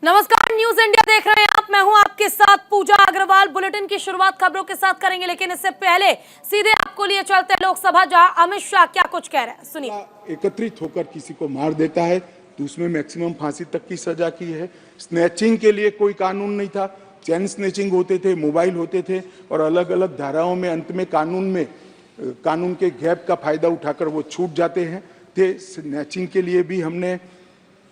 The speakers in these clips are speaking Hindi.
नमस्कार, न्यूज इंडिया देख रहे हैं आप। मैं हूं आपके साथ पूजा अग्रवाल। बुलेटिन की शुरुआत खबरों के साथ करेंगे, लेकिन इससे पहले सीधे आपको लिए चलते हैं लोकसभा, जहां अमित शाह क्या कुछ कह रहे हैं, सुनिए। एकत्रित होकर किसी को मार देता है तो उसमें मैक्सिमम फांसी तक की सजा की है। स्नैचिंग के लिए कोई कानून नहीं था, चैन स्नैचिंग होते थे, मोबाइल होते थे और अलग अलग धाराओं में अंत में कानून के गैप का फायदा उठाकर वो छूट जाते हैं थे। स्नैचिंग के लिए भी हमने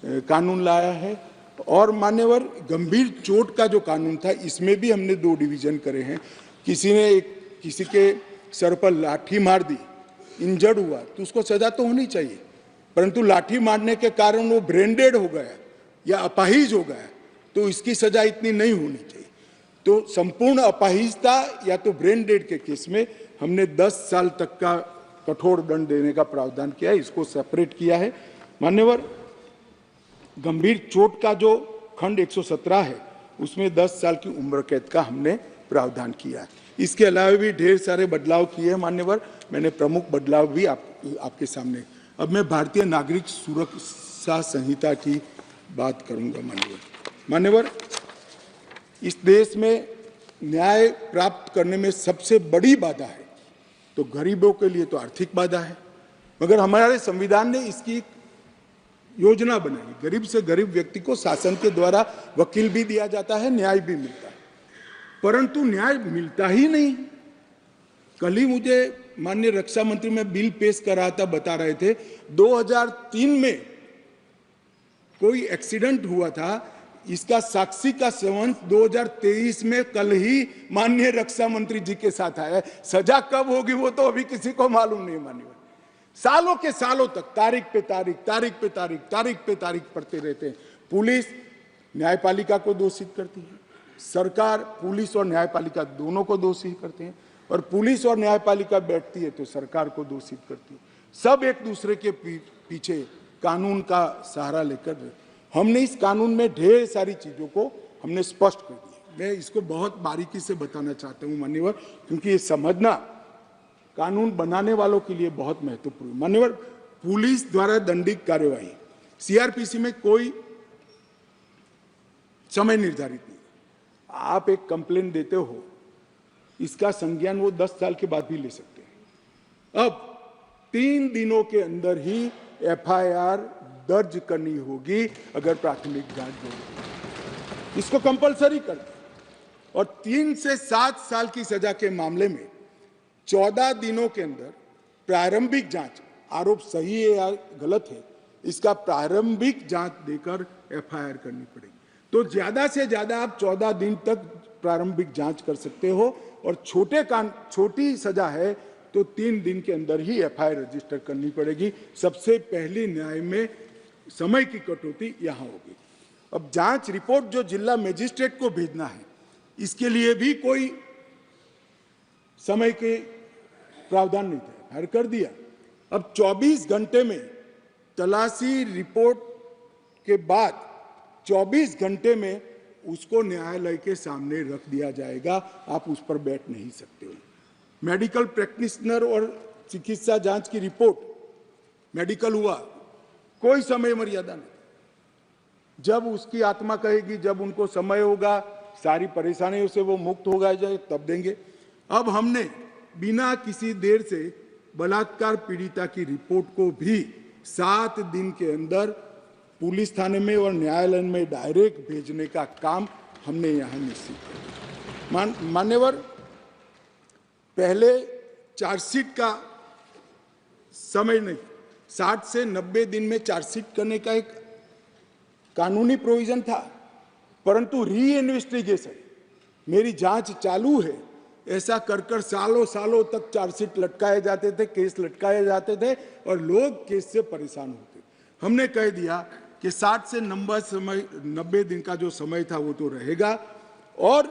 कानून लाया है और मान्यवर गंभीर चोट का जो कानून था इसमें भी हमने 2 डिवीजन करे हैं। किसी के सर पर लाठी मार दी, इंजर्ड हुआ तो उसको सजा तो होनी चाहिए, परंतु लाठी मारने के कारण वो ब्रेन डेड हो गया या अपाहिज हो गया तो इसकी सजा इतनी नहीं होनी चाहिए। तो संपूर्ण अपाहिजता या तो ब्रेन डेड के केस में हमने 10 साल तक का कठोर दंड देने का प्रावधान किया है, इसको सेपरेट किया है। मान्यवर गंभीर चोट का जो खंड 117 है उसमें 10 साल की उम्र कैद का हमने प्रावधान किया है। इसके अलावा भी ढेर सारे बदलाव किए हैं मान्यवर। मैंने प्रमुख बदलाव भी आपके सामने। अब मैं भारतीय नागरिक सुरक्षा संहिता की बात करूंगा मान्यवर। इस देश में न्याय प्राप्त करने में सबसे बड़ी बाधा है तो गरीबों के लिए तो आर्थिक बाधा है, मगर हमारे संविधान ने इसकी योजना बनाई। गरीब से गरीब व्यक्ति को शासन के द्वारा वकील भी दिया जाता है, न्याय भी मिलता है, परंतु न्याय मिलता ही नहीं। कल ही मुझे माननीय रक्षा मंत्री में बिल पेश कर रहा था, बता रहे थे 2003 में कोई एक्सीडेंट हुआ था, इसका साक्षी का सेवन 2023 में कल ही माननीय रक्षा मंत्री जी के साथ आया है। सजा कब होगी वो तो अभी किसी को मालूम नहीं मान्यवर। सालों के सालों तक तारीख पे तारीख पढ़ते रहते हैं। पुलिस न्यायपालिका को दोषित करती है, सरकार पुलिस और न्यायपालिका दोनों को दोषी करते हैं, और पुलिस और न्यायपालिका बैठती है तो सरकार को दोषित करती है। सब एक दूसरे के पीछे कानून का सहारा लेकर। हमने इस कानून में ढेर सारी चीजों को हमने स्पष्ट कर दिया। मैं इसको बहुत बारीकी से बताना चाहता हूँ मान्यवर, क्योंकि ये समझना कानून बनाने वालों के लिए बहुत महत्वपूर्ण। मान्यवर, पुलिस द्वारा दंडित कार्यवाही सीआरपीसी में कोई समय निर्धारित नहीं। आप एक कंप्लेन देते हो, इसका संज्ञान वो 10 साल के बाद भी ले सकते हैं। अब 3 दिनों के अंदर ही एफआईआर दर्ज करनी होगी अगर प्राथमिक जांच होगी, इसको कंपलसरी कर दे। और 3 से 7 साल की सजा के मामले में 14 दिनों के अंदर प्रारंभिक जांच, आरोप सही है या गलत है, इसका प्रारंभिक जांच देकर एफआईआर करनी पड़ेगी। तो ज्यादा से ज्यादा आप 14 दिन तक प्रारंभिक जांच कर सकते हो, और छोटी सजा है तो 3 दिन के अंदर ही एफआईआर रजिस्टर करनी पड़ेगी। सबसे पहली न्याय में समय की कटौती यहां होगी। अब जांच रिपोर्ट जो जिला मजिस्ट्रेट को भेजना है, इसके लिए भी कोई समय के प्रावधान नहीं था, हर कर दिया। अब 24 घंटे में तलाशी रिपोर्ट के बाद 24 घंटे में उसको न्यायालय के सामने रख दिया जाएगा, आप उस पर बैठ नहीं सकते हो। मेडिकल प्रैक्टिशनर और चिकित्सा जांच की रिपोर्ट, मेडिकल हुआ, कोई समय मर्यादा नहीं। जब उसकी आत्मा कहेगी, जब उनको समय होगा, सारी परेशानियों से वो मुक्त होगा जाए, तब देंगे। अब हमने बिना किसी देर से बलात्कार पीड़िता की रिपोर्ट को भी 7 दिन के अंदर पुलिस थाने में और न्यायालय में डायरेक्ट भेजने का काम हमने यहां निश्चित किया। मान्यवर, पहले चार्जशीट का समय नहीं, 60 से 90 दिन में चार्जशीट करने का एक कानूनी प्रोविजन था, परंतु री इन्वेस्टिगेशन, मेरी जांच चालू है, ऐसा कर सालों तक चार्जशीट लटकाए जाते थे, केस लटकाए जाते थे और लोग केस से परेशान होते। हमने कह दिया कि 60 से 90 दिन का जो समय था वो तो रहेगा, और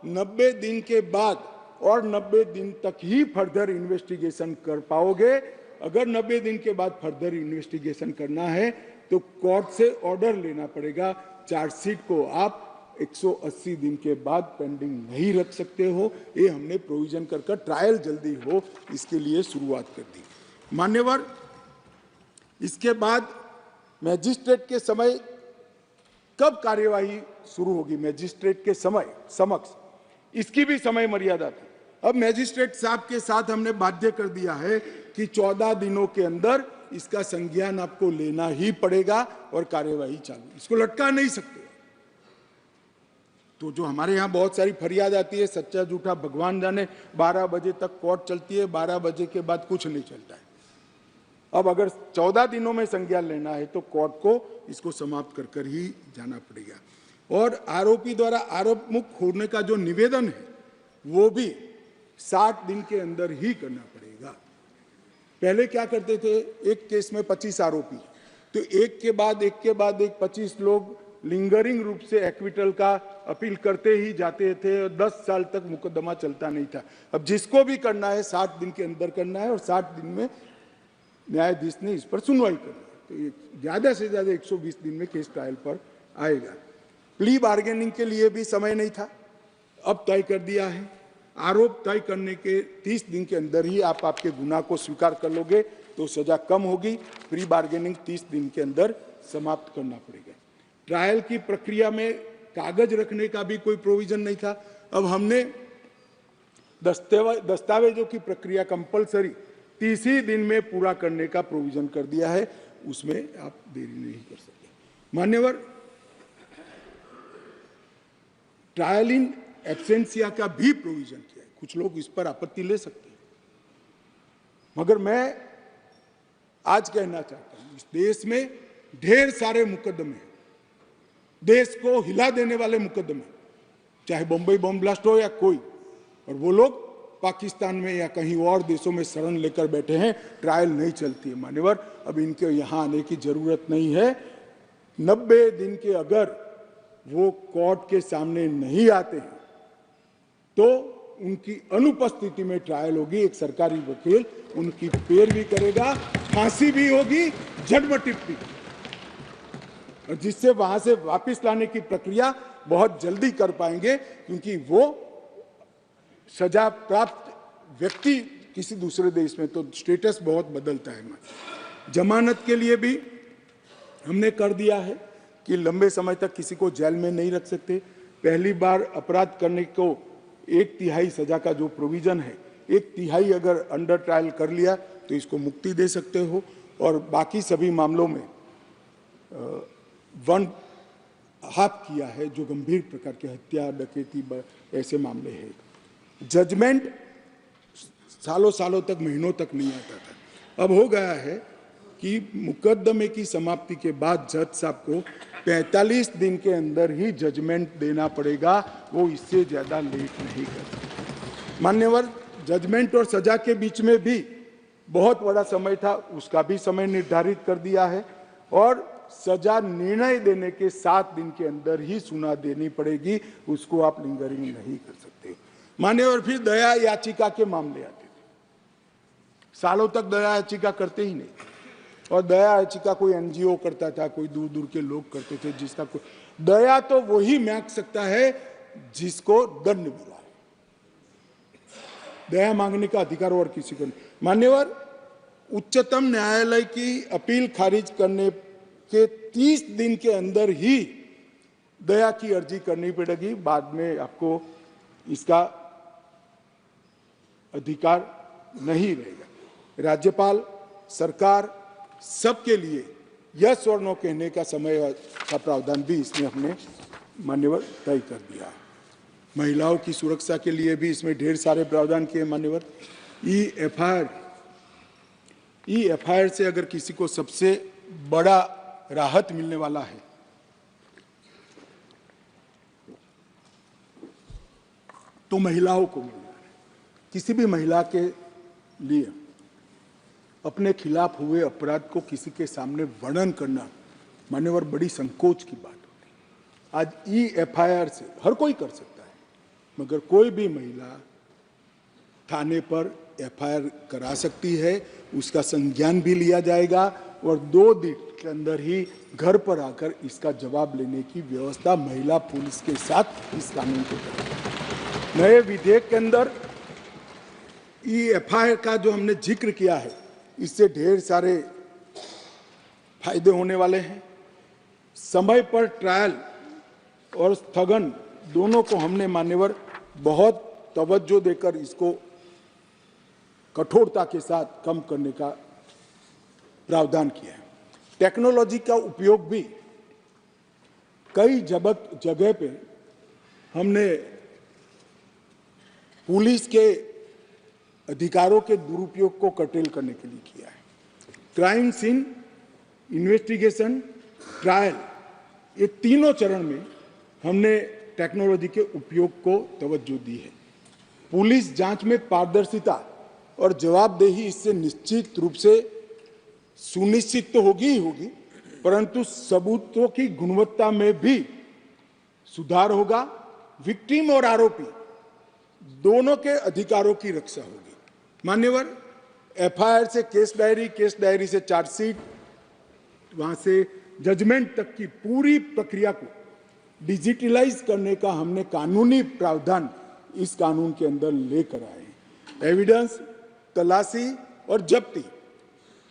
90 दिन के बाद और 90 दिन तक ही फर्दर इन्वेस्टिगेशन कर पाओगे। अगर 90 दिन के बाद फर्दर इन्वेस्टिगेशन करना है तो कोर्ट से ऑर्डर लेना पड़ेगा। चार्जशीट को आप 180 दिन के बाद पेंडिंग नहीं रख सकते हो। ये हमने प्रोविजन कर ट्रायल जल्दी हो इसके लिए शुरुआत कर दी। मान्यवर, इसके बाद मैजिस्ट्रेट के समय कब कार्यवाही शुरू होगी मजिस्ट्रेट के समक्ष, इसकी भी समय मर्यादा थी। अब मजिस्ट्रेट साहब के साथ हमने बाध्य कर दिया है कि 14 दिनों के अंदर इसका संज्ञान आपको लेना ही पड़ेगा और कार्यवाही चालू, इसको लटका नहीं सकते। तो जो हमारे यहाँ बहुत सारी फरियाद आती है, सच्चा झूठा भगवान जाने, 12 बजे तक कोर्ट चलती है, 12 बजे के बाद कुछ नहीं चलता है। अब अगर 14 दिनों में संज्ञान लेना है तो कोर्ट को इसको समाप्त कर कर ही जाना पड़ेगा। और आरोपी द्वारा आरोप मुक्त होने का जो निवेदन है वो भी 60 दिन के अंदर ही करना पड़ेगा। पहले क्या करते थे, एक केस में 25 आरोपी, तो एक के बाद एक 25 लोग लिंगरिंग रूप से एक्विटल का अपील करते ही जाते थे और 10 साल तक मुकदमा चलता नहीं था। अब जिसको भी करना है 60 दिन के अंदर करना है और 60 दिन में न्यायाधीश ने इस पर सुनवाई करनी है। तो ये ज्यादा से ज्यादा 120 दिन में केस ट्रायल पर आएगा। प्ली बार्गेनिंग के लिए भी समय नहीं था, अब तय कर दिया है। आरोप तय करने के 30 दिन के अंदर ही आप आपके गुनाह को स्वीकार कर लोगे तो सजा कम होगी। प्री बार्गेनिंग 30 दिन के अंदर समाप्त करना पड़ेगा। ट्रायल की प्रक्रिया में कागज रखने का भी कोई प्रोविजन नहीं था। अब हमने दस्तावेजों की प्रक्रिया कंपलसरी 30 ही दिन में पूरा करने का प्रोविजन कर दिया है, उसमें आप देरी नहीं कर सकते। मान्यवर, ट्रायल इन एब्सेंसिया का भी प्रोविजन किया है। कुछ लोग इस पर आपत्ति ले सकते हैं, मगर मैं आज कहना चाहता हूं, इस देश में ढेर सारे मुकदमे हैं, देश को हिला देने वाले मुकदमे, चाहे बम्बई बम ब्लास्ट हो या कोई, और वो लोग पाकिस्तान में या कहीं और देशों में शरण लेकर बैठे हैं, ट्रायल नहीं चलती है। मान्यवर, अब इनके यहाँ आने की जरूरत नहीं है। 90 दिन के अगर वो कोर्ट के सामने नहीं आते हैं तो उनकी अनुपस्थिति में ट्रायल होगी। एक सरकारी वकील उनकी पैरवी करेगा, फांसी भी होगी, झटमटिप भी, और जिससे वहां से वापस लाने की प्रक्रिया बहुत जल्दी कर पाएंगे, क्योंकि वो सजा प्राप्त व्यक्ति किसी दूसरे देश में तो स्टेटस बहुत बदलता है। जमानत के लिए भी हमने कर दिया है कि लंबे समय तक किसी को जेल में नहीं रख सकते। पहली बार अपराध करने को 1/3 सजा का जो प्रोविजन है, 1/3 अगर अंडर ट्रायल कर लिया तो इसको मुक्ति दे सकते हो, और बाकी सभी मामलों में 1/2 किया है जो गंभीर प्रकार के हत्या, डकैती, ऐसे मामले हैं। जजमेंट सालों सालों तक, महीनों तक नहीं आता था। अब हो गया है कि मुकदमे की समाप्ति के बाद जज साहब को 45 दिन के अंदर ही जजमेंट देना पड़ेगा, वो इससे ज्यादा लेट नहीं कर सकते। मान्यवर, जजमेंट और सजा के बीच में भी बहुत बड़ा समय था, उसका भी समय निर्धारित कर दिया है, और सजा निर्णय देने के 7 दिन के अंदर ही सुना देनी पड़ेगी, उसको आप लिंगरिंग नहीं कर सकते। मान्यवर, फिर दया याचिका के मामले आते थे। सालों तक दया याचिका करते ही नहीं, और दया याचिका कोई एनजीओ करता था, कोई दूर दूर के लोग करते थे, जिसका कोई दया तो वही मांग सकता है जिसको दंड मिला है। दया मांगने का अधिकार और किसी को नहीं। मान्यवर, उच्चतम न्यायालय की अपील खारिज करने के 30 दिन के अंदर ही दया की अर्जी करनी पड़ेगी, बाद में आपको इसका अधिकार नहीं रहेगा। राज्यपाल, सरकार, सबके लिए यस और नो कहने का समय का प्रावधान भी इसमें हमने मान्यवर तय कर दिया। महिलाओं की सुरक्षा के लिए भी इसमें ढेर सारे प्रावधान किए मान्यवर। ई-एफआईआर से अगर किसी को सबसे बड़ा राहत मिलने वाला है तो महिलाओं को मिलना है। किसी भी महिला के लिए अपने खिलाफ हुए अपराध को किसी के सामने वर्णन करना मान्यवर बड़ी संकोच की बात होती है। आज ई-एफआईआर से हर कोई कर सकता है, मगर कोई भी महिला थाने पर एफआईआर करा सकती है, उसका संज्ञान भी लिया जाएगा, और 2 दिन के अंदर ही घर पर आकर इसका जवाब लेने की व्यवस्था महिला पुलिस के साथ इस कानून को करेगा। नए विधेयक के अंदर ई-एफआईआर का जो हमने जिक्र किया है, इससे ढेर सारे फायदे होने वाले हैं। समय पर ट्रायल और स्थगन दोनों को हमने मान्यवर बहुत तवज्जो देकर इसको कठोरता के साथ कम करने का प्रावधान किया है। टेक्नोलॉजी का उपयोग भी कई जगह पे हमने पुलिस के अधिकारों के दुरुपयोग को कर्टेल करने के लिए किया है। क्राइम सीन, इन्वेस्टिगेशन, ट्रायल, ये तीनों चरण में हमने टेक्नोलॉजी के उपयोग को तवज्जो दी है। पुलिस जांच में पारदर्शिता और जवाबदेही इससे निश्चित रूप से सुनिश्चित तो होगी ही होगी, परंतु सबूतों की गुणवत्ता में भी सुधार होगा। विक्टिम और आरोपी दोनों के अधिकारों की रक्षा होगी। मान्यवर, एफआईआर से केस डायरी से चार्जशीट, वहां से जजमेंट तक की पूरी प्रक्रिया को डिजिटलाइज करने का हमने कानूनी प्रावधान इस कानून के अंदर लेकर आए हैं। एविडेंस, तलाशी और जब्ती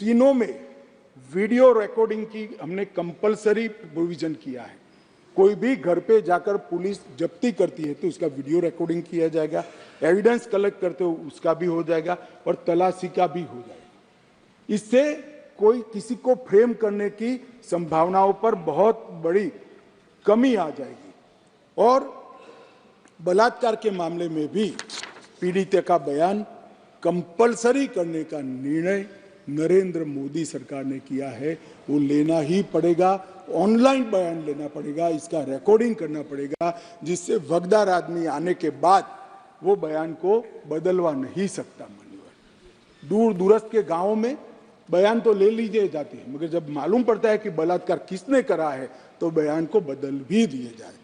तीनों में वीडियो रिकॉर्डिंग की हमने कंपलसरी प्रोविजन किया है। कोई भी घर पे जाकर पुलिस जब्ती करती है तो उसका वीडियो रिकॉर्डिंग किया जाएगा, एविडेंस कलेक्ट करते हो उसका भी हो जाएगा और तलाशी का भी हो जाएगा। इससे कोई किसी को फ्रेम करने की संभावनाओं पर बहुत बड़ी कमी आ जाएगी। और बलात्कार के मामले में भी पीड़ित का बयान कंपलसरी करने का निर्णय नरेंद्र मोदी सरकार ने किया है। वो लेना ही पड़ेगा, ऑनलाइन बयान लेना पड़ेगा, इसका रिकॉर्डिंग करना पड़ेगा, जिससे वगदार आदमी आने के बाद वो बयान को बदलवा नहीं सकता। मान्यवर, दूर दूरस्थ के गांवों में बयान तो ले लीजिए जाते हैं, मगर जब मालूम पड़ता है कि बलात्कार किसने करा है तो बयान को बदल भी दिए जाते हैं।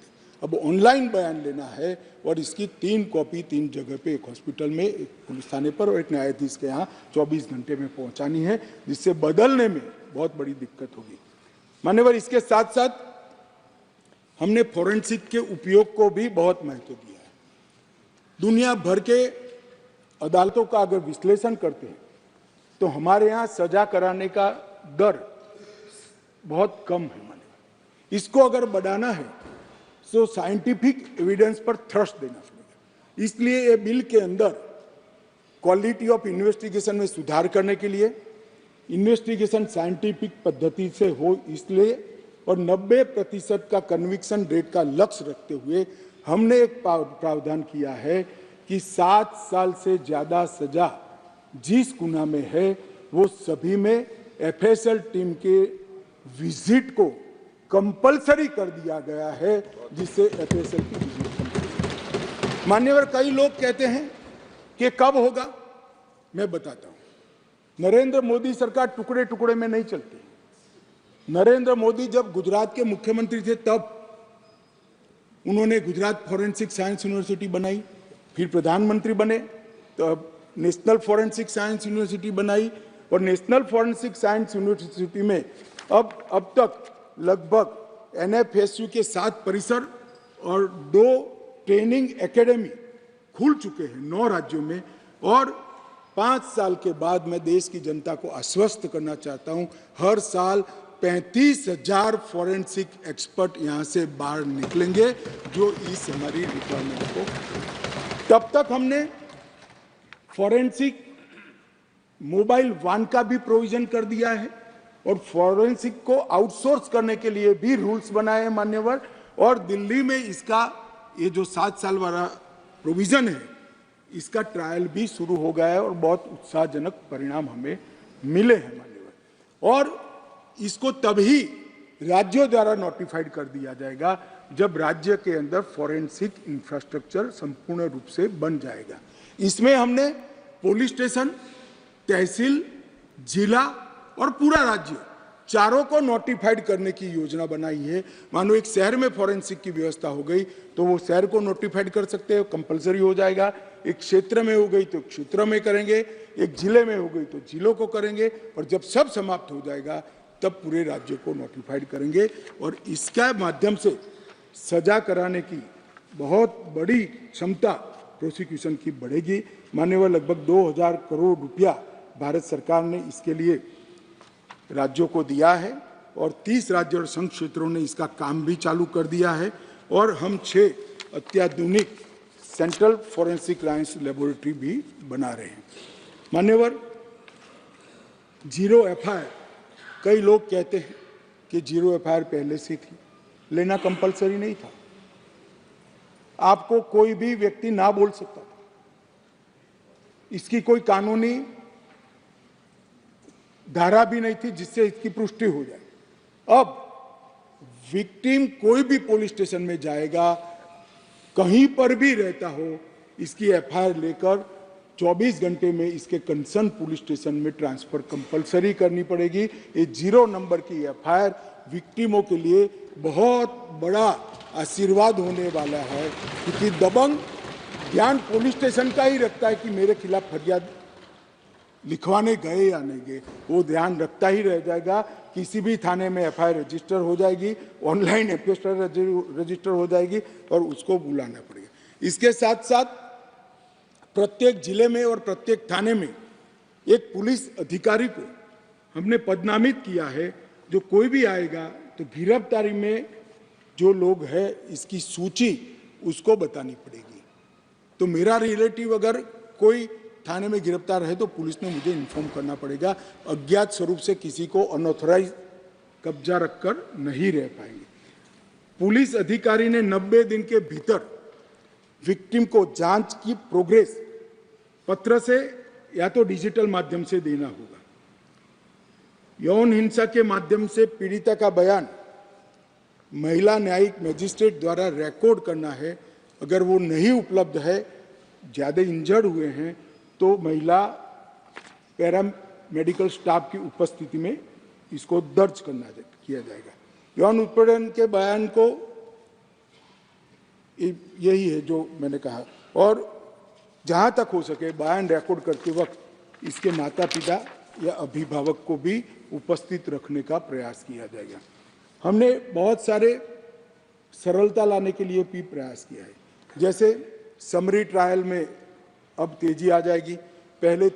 अब ऑनलाइन बयान लेना है और इसकी 3 कॉपी 3 जगह पे, एक हॉस्पिटल में, एक पुलिस थाने पर और एक न्यायाधीश के यहाँ 24 घंटे में पहुंचानी है, जिससे बदलने में बहुत बड़ी दिक्कत होगी। मान्यवर, इसके साथ साथ हमने फोरेंसिक के उपयोग को भी बहुत महत्व दिया है। दुनिया भर के अदालतों का अगर विश्लेषण करते हैं तो हमारे यहाँ सजा कराने का दर बहुत कम है। मान्यवर, इसको अगर बढ़ाना है तो साइंटिफिक एविडेंस पर थ्रस्ट देना पड़ेगा। इसलिए ये बिल के अंदर क्वालिटी ऑफ इन्वेस्टिगेशन में सुधार करने के लिए इन्वेस्टिगेशन साइंटिफिक पद्धति से हो इसलिए और 90% का कन्विक्शन रेट का लक्ष्य रखते हुए हमने एक प्रावधान किया है कि 7 साल से ज्यादा सजा जिस गुना में है वो सभी में एफएसएल टीम के विजिट को कंपलसरी कर दिया गया है, जिससे एफएसएल की विजिट। मान्यवर, कई लोग कहते हैं कि कब होगा, मैं बताता हूं। नरेंद्र मोदी सरकार टुकड़े टुकड़े में नहीं चलती। नरेंद्र मोदी जब गुजरात के मुख्यमंत्री थे तब उन्होंने गुजरात फॉरेंसिक साइंस यूनिवर्सिटी बनाई, फिर प्रधानमंत्री बने तो नेशनल फॉरेंसिक साइंस यूनिवर्सिटी बनाई और नेशनल फॉरेंसिक साइंस यूनिवर्सिटी में अब तक लगभग एनएफएसयू के 7 परिसर और 2 ट्रेनिंग एकेडमी खुल चुके हैं 9 राज्यों में। और 5 साल के बाद मैं देश की जनता को आश्वस्त करना चाहता हूं, हर साल 35,000 फॉरेंसिक एक्सपर्ट यहां से बाहर निकलेंगे जो इस हमारी रिक्वायरमेंट को। तब तक हमने फॉरेंसिक मोबाइल वान का भी प्रोविजन कर दिया है और फॉरेंसिक को आउटसोर्स करने के लिए भी रूल्स बनाए हैं मान्यवर। और दिल्ली में इसका ये जो 7 साल वाला प्रोविजन है इसका ट्रायल भी शुरू हो गया है और बहुत उत्साहजनक परिणाम हमें मिले हैं मान्यवर। और इसको तभी राज्यों द्वारा नोटिफाइड कर दिया जाएगा जब राज्य के अंदर फॉरेंसिक इंफ्रास्ट्रक्चर संपूर्ण रूप से बन जाएगा। इसमें हमने पुलिस स्टेशन, तहसील, जिला और पूरा राज्य चारों को नोटिफाइड करने की योजना बनाई है। मानो एक शहर में फॉरेंसिक की व्यवस्था हो गई तो वो शहर को नोटिफाइड कर सकते हैं, कंपलसरी हो जाएगा। एक क्षेत्र में हो गई तो क्षेत्र में करेंगे, एक जिले में हो गई तो जिलों को करेंगे और जब सब समाप्त हो जाएगा तब पूरे राज्य को नोटिफाइड करेंगे। और इसके माध्यम से सजा कराने की बहुत बड़ी क्षमता प्रोसिक्यूशन की बढ़ेगी। मान्यवर, लगभग 2000 करोड़ रुपया भारत सरकार ने इसके लिए राज्यों को दिया है और 30 राज्य और संघ क्षेत्रों ने इसका काम भी चालू कर दिया है। और हम 6 अत्याधुनिक सेंट्रल फॉरेंसिक साइंस लेबोरेटरी भी बना रहे हैं। मान्यवर, जीरो एफआईआर, कई लोग कहते हैं कि जीरो एफआईआर पहले से थी, लेना कंपलसरी नहीं था। आपको कोई भी व्यक्ति ना बोल सकता था, इसकी कोई कानूनी धारा भी नहीं थी जिससे इसकी पुष्टि हो जाए। अब विक्टिम कोई भी पुलिस स्टेशन में जाएगा, कहीं पर भी रहता हो, इसकी एफआईआर लेकर 24 घंटे में इसके कंसर्न पुलिस स्टेशन में ट्रांसफर कंपलसरी करनी पड़ेगी। ये 0 नंबर की एफआईआर विक्टिमों के लिए बहुत बड़ा आशीर्वाद होने वाला है, क्योंकि दबंग ध्यान पुलिस स्टेशन का ही रखता है कि मेरे खिलाफ फरियाद लिखवाने गए या नहीं गए, वो ध्यान रखता ही रह जाएगा। किसी भी थाने में एफआईआर रजिस्टर हो जाएगी, ऑनलाइन एफआईआर रजिस्टर हो जाएगी और उसको बुलाना पड़ेगा। इसके साथ साथ प्रत्येक जिले में और प्रत्येक थाने में एक पुलिस अधिकारी को हमने पदनामित किया है। जो कोई भी आएगा तो गिरफ्तारी में जो लोग हैं इसकी सूची उसको बतानी पड़ेगी। तो मेरा रिलेटिव अगर कोई थाने में गिरफ्तार है तो पुलिस ने मुझे इन्फॉर्म करना पड़ेगा। अज्ञात स्वरूप से किसी को अनऑथराइज कब्जा रखकर नहीं रह पाएंगे। पुलिस अधिकारी ने 90 दिन के भीतर विक्टिम को जांच की प्रोग्रेस पत्र से या तो डिजिटल माध्यम से देना होगा। यौन हिंसा के माध्यम से पीड़िता का बयान महिला न्यायिक मजिस्ट्रेट द्वारा रिकॉर्ड करना है। अगर वो नहीं उपलब्ध है, ज़्यादा इंजर्ड हुए हैं, तो महिला पैरा मेडिकल स्टाफ की उपस्थिति में इसको दर्ज किया जाएगा। यौन उत्पीड़न के बयान को यही है जो मैंने कहा, और जहां तक हो सके बयान रिकॉर्ड करते वक्त इसके माता पिता या अभिभावक को भी उपस्थित रखने का प्रयास किया जाएगा। हमने बहुत सारे सरलता लाने के लिए भी प्रयास किया है। जैसे समरी ट्रायल में अब तेजी आ जाएगी। पहले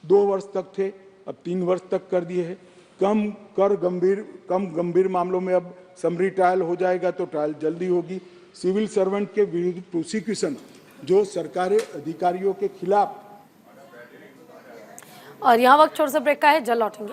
2 वर्ष तक थे, अब 3 वर्ष तक कर दिए हैं। कम गंभीर मामलों में अब समरी ट्रायल हो जाएगा तो ट्रायल जल्दी होगी। सिविल सर्वेंट के विरुद्ध प्रोसिक्यूशन जो सरकारी अधिकारियों के खिलाफ। और यहाँ वक्त छोटे से ब्रेक का है, जल्द लौटेंगे।